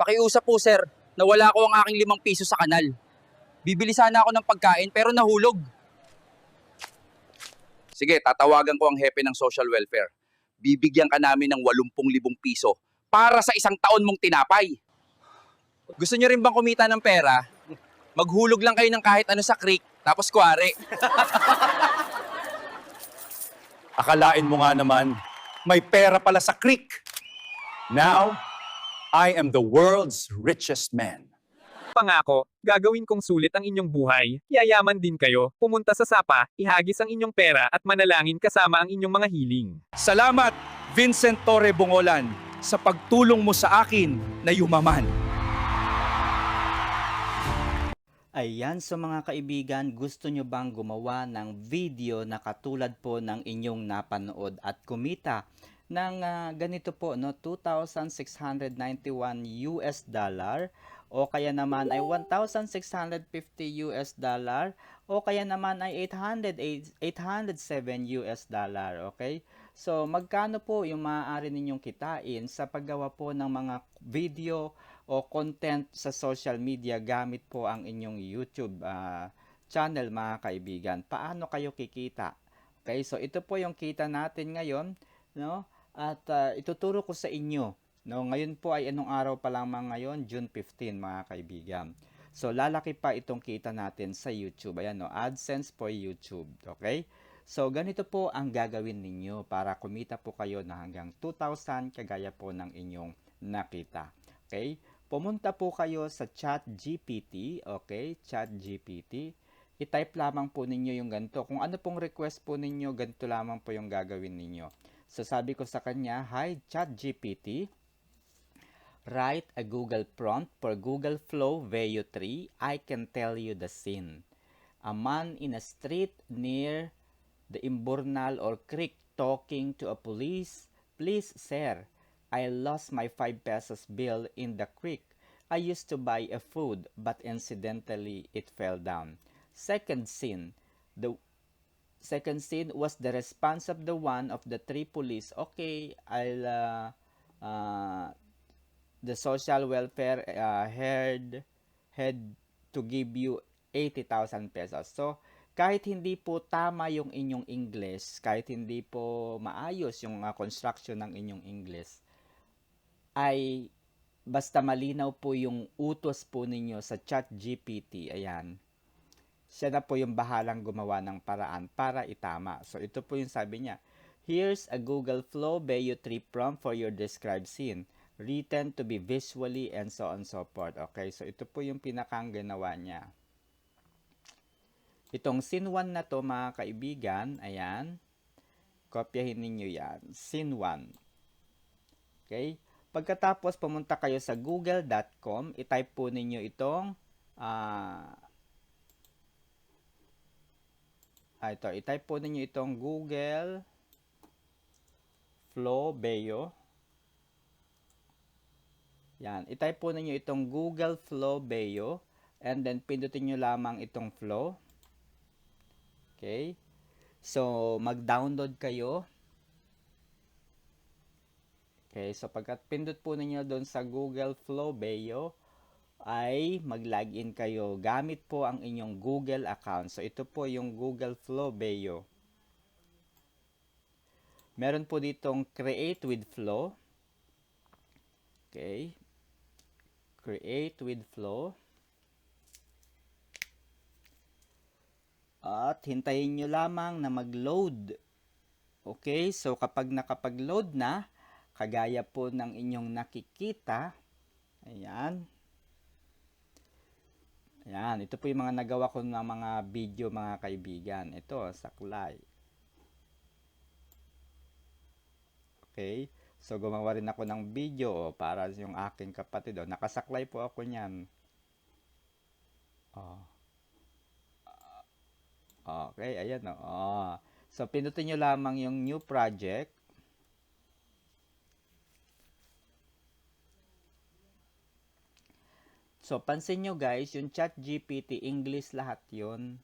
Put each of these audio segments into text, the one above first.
Pakiusap po sir, nawala ko ang aking 5 piso sa kanal. Bibili sana ako ng pagkain pero nahulog. Sige, tatawagan ko ang hepe ng social welfare. Bibigyan ka namin ng 80,000 piso para sa 1 taon mong tinapay. Gusto nyo rin bang kumita ng pera? Maghulog lang kayo ng kahit ano sa creek, tapos kuwari. Akalain mo nga naman, may pera pala sa creek. Now, I am the world's richest man. Pangako, gagawin kong sulit ang inyong buhay, yayaman din kayo, pumunta sa sapa, ihagis ang inyong pera at manalangin kasama ang inyong mga hiling. Salamat, Vincent Torre Bongolan, sa pagtulong mo sa akin na yumaman. Ayan, so mga kaibigan, gusto nyo bang gumawa ng video na katulad po ng inyong napanood at kumita ng ganito po, no, 2,691 US dollar o kaya naman ay 1,650 US dollar o kaya naman ay 807 US dollar, okay? So, magkano po yung maaari ninyong kitain sa paggawa po ng mga video o content sa social media gamit po ang inyong YouTube channel, mga kaibigan? Paano kayo kikita? Okay, so ito po yung kita natin ngayon, no? At ituturo ko sa inyo, no? Ngayon po ay anong araw pa lamang ngayon? June 15, mga kaibigan. So lalaki pa itong kita natin sa YouTube. Ayan, no? AdSense for YouTube, okay? So ganito po ang gagawin ninyo para kumita po kayo na hanggang 2,000 kagaya po ng inyong nakita. Okay? Pumunta po kayo sa ChatGPT, okay? ChatGPT. I-type lamang po ninyo yung ganito. Kung ano pong request po ninyo, ganito lamang po yung gagawin ninyo. So sabi ko sa kanya, "Hi ChatGPT, write a Google prompt for Google Flow Veo 3. I can tell you the scene. A man in a street near the Imburnal or creek talking to a police. Please, sir, I lost my 5 pesos bill in the creek. I used to buy a food, but incidentally, it fell down. Second scene, the second scene was the response of the one of the 3 police. Okay, I'll the social welfare had to give you 80,000 pesos. So, kahit hindi po tama yung inyong English, kahit hindi po maayos yung construction ng inyong English, ay basta malinaw po yung utos po ninyo sa ChatGPT, ayan, siya na po yung bahalang gumawa ng paraan para itama. So, ito po yung sabi niya, "Here's a Google Flow Veo 3 prompt for your described scene, written to be visually," and so on and so forth. Okay, so ito po yung pinakang ginawa niya. Itong scene 1 na to, mga kaibigan, ayan, kopyahin ninyo yan, scene 1. Okay, pagkatapos pumunta kayo sa google.com, i-type po ninyo itong i-type po ninyo itong Google Flow Veo. Yan, i-type po ninyo itong Google Flow Veo and then pindutin nyo lamang itong flow. Okay, so mag-download kayo. Okay, so pagkat pindot po ninyo doon sa Google Flow Veo, ay mag-login kayo gamit po ang inyong Google account. So ito po yung Google Flow Veo. Meron po ditong Create with Flow. Okay, Create with Flow. At hintayin nyo lamang na mag-load. Okay, so kapag nakapag-load na, kagaya po ng inyong nakikita, ayan. Ayan, ito po yung mga nagawa ko ng mga video, mga kaibigan. Ito, saklay. Okay, so gumawa rin ako ng video para yung aking kapatid. Nakasaklay po ako niyan. Okay, ayan o. So, pindutin nyo lamang yung new project. So, pansin nyo guys, yung ChatGPT, English lahat yun.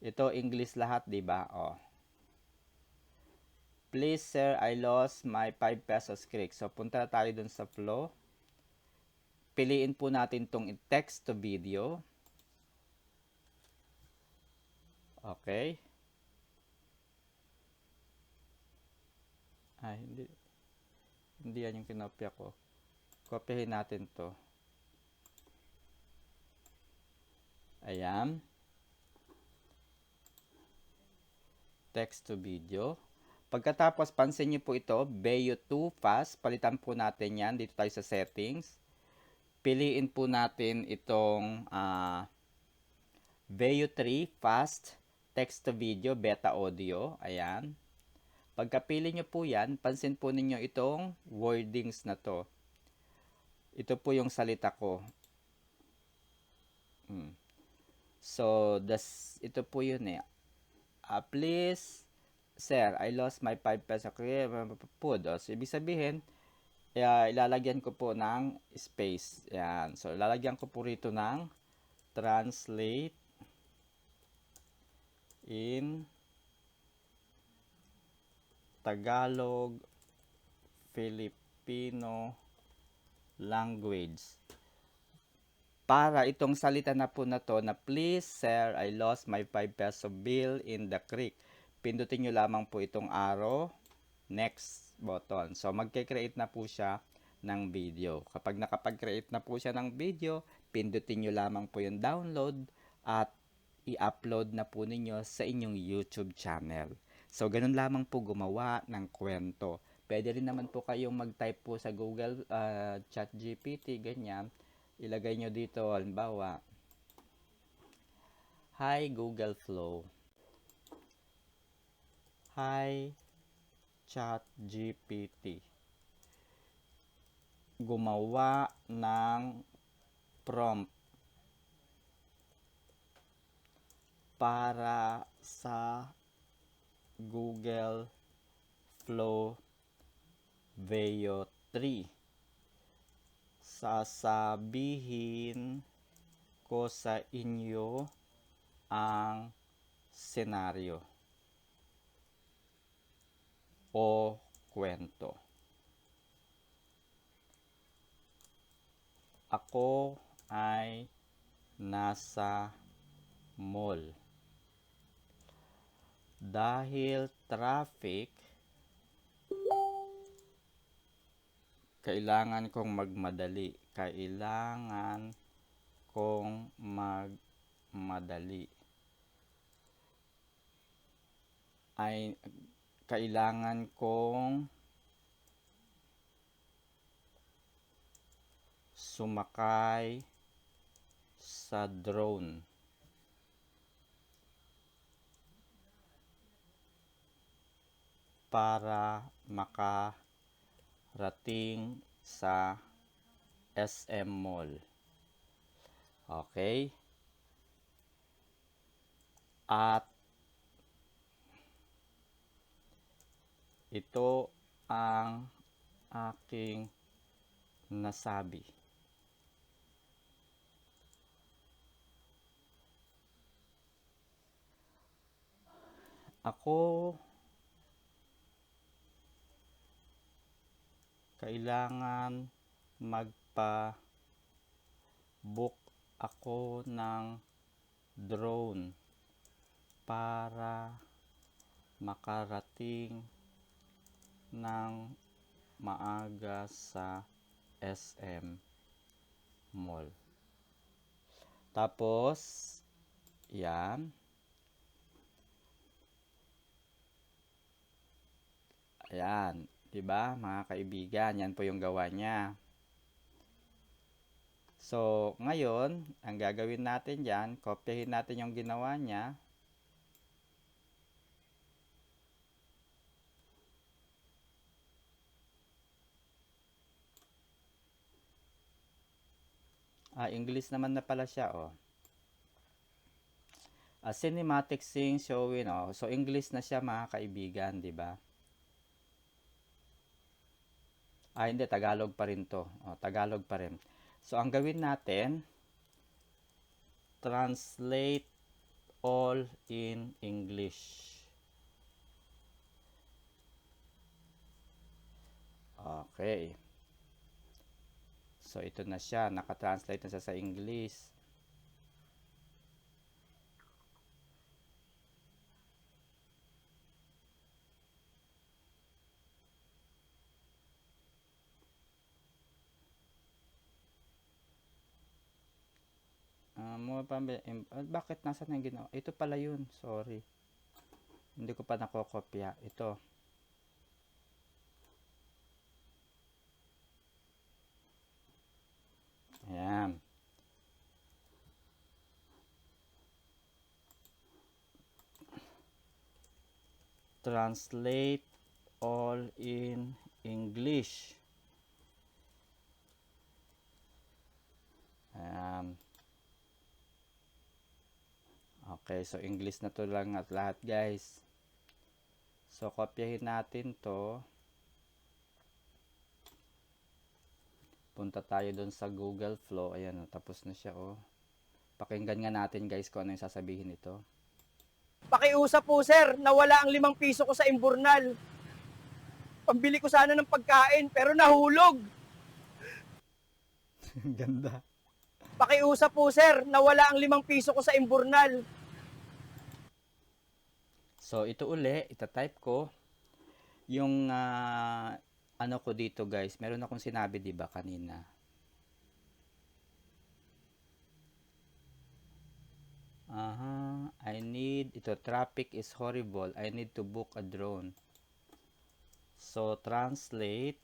Ito, English lahat, diba? Please, sir, I lost my 5 pesos creek. So, punta tayo dun sa flow. piliin po natin tong text to video. Okay. Ay, hindi yan yung kinopya ko. Kopyahin natin to. Ayan. Text to video. Pagkatapos, pansin nyo po ito, Veo 2 Fast. Palitan po natin yan. Dito tayo sa settings. Piliin po natin itong Veo 3 Fast Text to Video Beta Audio. Ayan. Pagkapili nyo po yan, pansin po ninyo itong wordings na to. Ito po yung salita ko. So, ito po yun eh. Please, sir, I lost my 5 peso food. So, ibig sabihin, ilalagyan ko po ng space. Yan. So, ilalagyan ko po rito ng translate in Tagalog, Filipino language. Para itong salita na po na to na please sir, I lost my 5 peso bill in the creek. Pindutin nyo lamang po itong arrow, next button. So magke-create na po siya ng video. Kapag nakapag-create na po siya ng video, pindutin nyo lamang po yung download at i-upload na po ninyo sa inyong YouTube channel. So ganun lamang po gumawa ng kwento. Pwede rin naman po kayong mag-type po sa Google ChatGPT, ganyan. Ilagay nyo dito, halimbawa, Hi Google Flow. Hi ChatGPT. Gumawa ng prompt para sa Google Flow Veo 3. Sasabihin ko sa inyo ang senaryo o kwento. Ako ay nasa mall. Dahil traffic, kailangan kong magmadali. Kailangan kong magmadali. Kailangan kong sumakay sa drone. Para makarating sa SM Mall. Okay? At ito ang aking nasabi. Ako kailangan magpa-book ako ng drone para makarating ng maaga sa SM Mall. Tapos, yan. Ayan. Diba, mga kaibigan? Yan po yung gawa niya. So, ngayon, ang gagawin natin dyan, kopyahin natin yung ginawa niya. English naman na pala siya, oh. Cinematic scene showing, oh. So, English na siya, mga kaibigan, di ba? Hindi, Tagalog pa rin to. Tagalog pa rin. So, ang gawin natin, translate all in English. Okay. So, ito na siya. Naka-translate na siya sa English. Bakit nasa na yung ginawa? Ito pala yun. Sorry. Hindi ko pa nakokopya. Ito. Ayan. Translate all in English. Ayan. Okay, so English na to lang at lahat, guys. So, kopyahin natin to. Punta tayo doon sa Google Flow. Ayan, tapos na siya, oh. Pakinggan nga natin, guys, kung ano yung sasabihin nito. Pakiusap po sir, nawala ang 5 piso ko sa imburnal. Pambili ko sana ng pagkain pero nahulog. Ganda. Pakiusap po sir, nawala ang 5 piso ko sa imburnal. So, ito uli, itatype ko. Yung ano ko dito, guys, meron akong sinabi, di ba, kanina. Traffic is horrible. I need to book a drone. So, translate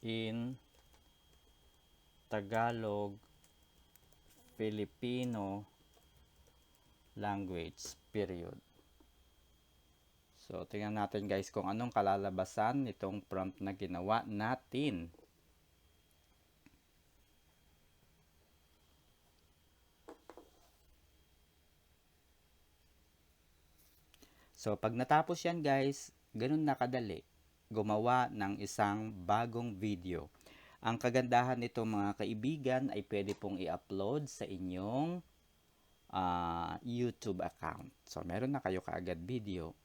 in Tagalog, Filipino language, period. So, tingnan natin, guys, kung anong kalalabasan nitong prompt na ginawa natin. So, pag natapos yan, guys, ganun na kadali gumawa ng isang bagong video. Ang kagandahan nito, mga kaibigan, ay pwede pong i-upload sa inyong YouTube account. So, meron na kayo kaagad video.